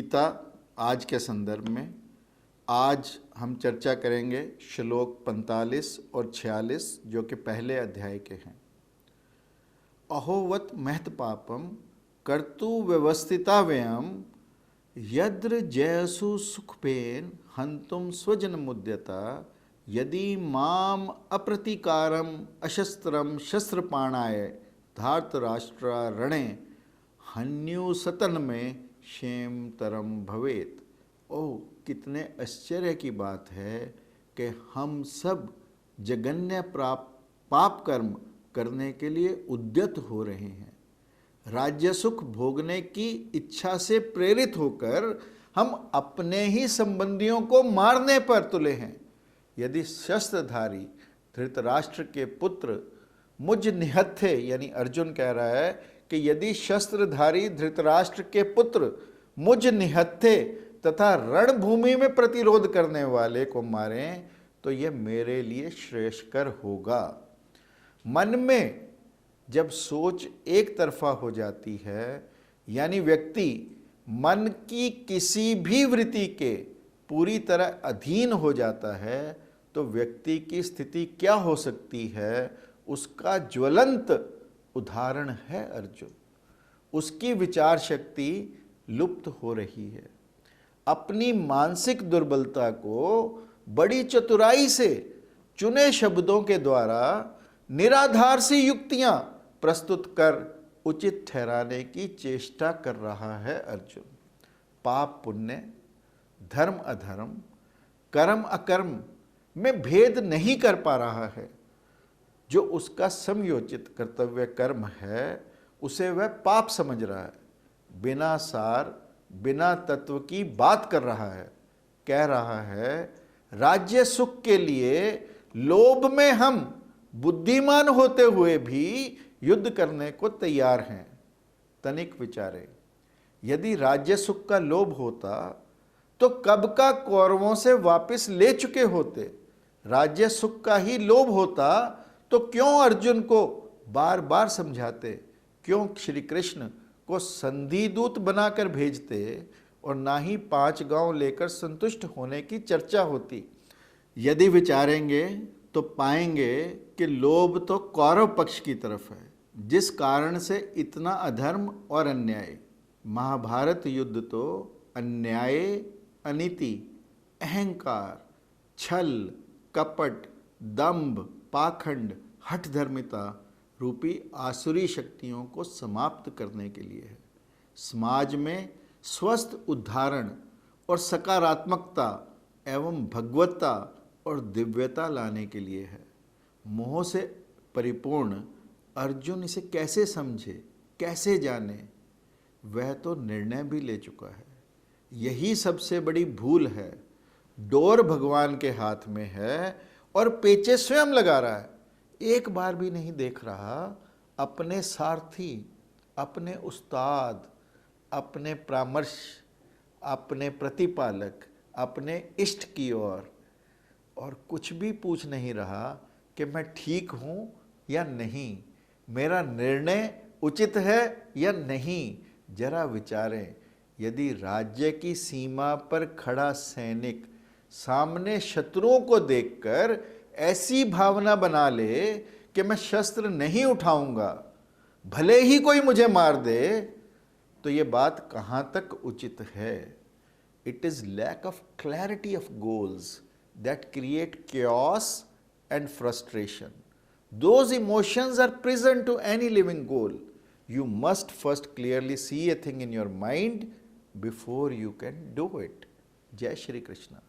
गीता आज के संदर्भ में आज हम चर्चा करेंगे श्लोक 45 और 46 जो कि पहले अध्याय के हैं। अहोवत महत पापम कर्तु व्यवस्थिता व्ययम यद्र जयसु सुखपेन हंतुम स्वजन मुद्यता यदि माम अप्रतिकारम अशस्त्रम शस्त्रपाणाय धार्तराष्ट्रा रणे हन्यु सतन में क्षेम तरम भवेत। ओह, कितने आश्चर्य की बात है कि हम सब जघन्य पाप कर्म करने के लिए उद्यत हो रहे हैं। राज्य सुख भोगने की इच्छा से प्रेरित होकर हम अपने ही संबंधियों को मारने पर तुले हैं। यदि शस्त्रधारी धृतराष्ट्र के पुत्र मुझ निहत्थे, यानी अर्जुन कह रहा है कि यदि शस्त्रधारी धृतराष्ट्र के पुत्र मुझ निहत्थे तथा रणभूमि में प्रतिरोध करने वाले को मारें तो यह मेरे लिए श्रेयस्कर होगा। मन में जब सोच एक तरफा हो जाती है, यानी व्यक्ति मन की किसी भी वृत्ति के पूरी तरह अधीन हो जाता है, तो व्यक्ति की स्थिति क्या हो सकती है उसका ज्वलंत उदाहरण है अर्जुन। उसकी विचार शक्ति लुप्त हो रही है। अपनी मानसिक दुर्बलता को बड़ी चतुराई से चुने शब्दों के द्वारा निराधार सी युक्तियां प्रस्तुत कर उचित ठहराने की चेष्टा कर रहा है अर्जुन। पाप पुण्य, धर्म अधर्म, कर्म अकर्म में भेद नहीं कर पा रहा है। जो उसका समयोचित कर्तव्य कर्म है उसे वह पाप समझ रहा है। बिना सार बिना तत्व की बात कर रहा है। कह रहा है राज्य सुख के लिए लोभ में हम बुद्धिमान होते हुए भी युद्ध करने को तैयार हैं। तनिक विचारे, यदि राज्य सुख का लोभ होता तो कब का कौरवों से वापस ले चुके होते। राज्य सुख का ही लोभ होता तो क्यों अर्जुन को बार बार समझाते, क्यों श्री कृष्ण को संधि दूत बनाकर भेजते और ना ही 5 गांव लेकर संतुष्ट होने की चर्चा होती। यदि विचारेंगे तो पाएंगे कि लोभ तो कौरव पक्ष की तरफ है, जिस कारण से इतना अधर्म और अन्याय। महाभारत युद्ध तो अन्याय, अनीति, अहंकार, छल, कपट, दंभ, पाखंड, हठधर्मिता रूपी आसुरी शक्तियों को समाप्त करने के लिए है। समाज में स्वस्थ उद्धारण और सकारात्मकता एवं भगवत्ता और दिव्यता लाने के लिए है। मोह से परिपूर्ण अर्जुन इसे कैसे समझे, कैसे जाने? वह तो निर्णय भी ले चुका है। यही सबसे बड़ी भूल है। डोर भगवान के हाथ में है और पेचे स्वयं लगा रहा है। एक बार भी नहीं देख रहा अपने सारथी, अपने उस्ताद, अपने परामर्श, अपने प्रतिपालक, अपने इष्ट की ओर, और कुछ भी पूछ नहीं रहा कि मैं ठीक हूं या नहीं, मेरा निर्णय उचित है या नहीं। जरा विचारें, यदि राज्य की सीमा पर खड़ा सैनिक सामने शत्रुओं को देखकर ऐसी भावना बना ले कि मैं शस्त्र नहीं उठाऊंगा भले ही कोई मुझे मार दे, तो ये बात कहां तक उचित है? It is lack of clarity of goals that create chaos and frustration. Those emotions are present to any living goal. You must first clearly see a thing in your mind before you can do it. Jai Shri Krishna.